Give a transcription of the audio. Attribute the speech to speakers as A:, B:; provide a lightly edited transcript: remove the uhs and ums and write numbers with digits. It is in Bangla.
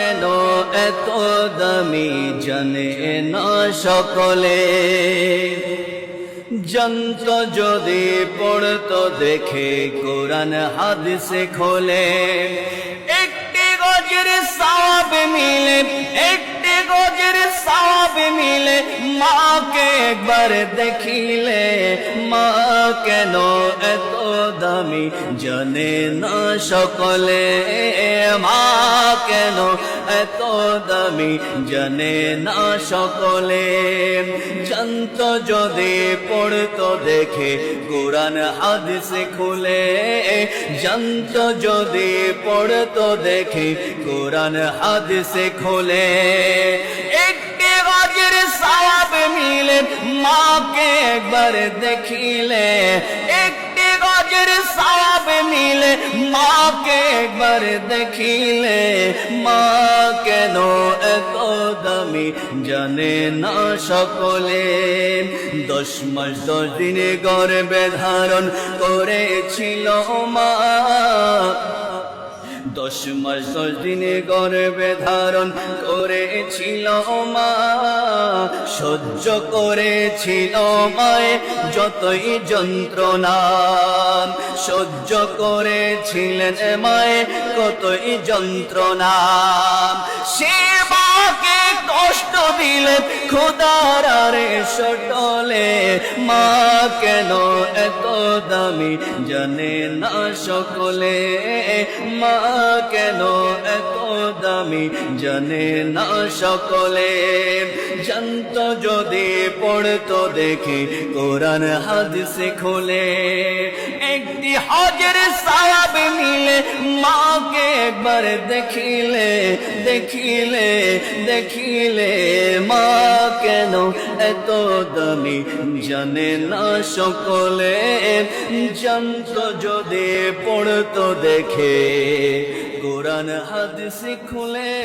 A: কেন এত দামি জানে না সকলে। জানত যদি পড়তো দেখে কোরআন হাদিসে খোলে, একটি গজের সওয়াব মিলে, একটি গজের সওয়াব মিলে, মাকে একবার দেখিলে। মা কেন এত দামি জানে না সকলে, মা কেন এত দামি জানে না সকলে। জানত যদি পড়তো দেখে কোরআন হাদিসে খুলে, জানত যদি পড়তো দেখে কোরআন হাদিসে খুলে, একটি গজের সওয়াব মিলে, মাকে একবার দেখিলে। একটি গজের সওয়াব মিলে, মাকে একবার দেখিলে। মা কেন এত দামি জানে না সকলে। 10 মাস 10 দিনে গর্ভে ধারণ করেছিল মা, 10 মাস 10 দিনে গর্ভে ধারণ করেছিল মা। সহ্য করেছিল মায়ে যতই যন্ত্রণা, সহ্য করেছিলেন মায়ে কতই যন্ত্রণা। সে মাকে কষ্ট দিলে খোদার আরশ টলে। মা কেন এত দামি জানে না সকলে, মা কেন এত দামি জানে না সকলে। জানত যদি পড়তো দেখে কোরআন হাদিসে খোলে, একটি হজের সওয়াব মিলে, মাকে একবার দেখিলে, দেখিলে, দেখিলে। মা কেন এত দামি জানে না সকলে। জানত যদি পড়তো দেখে কোরআন হাদিসে খুলে।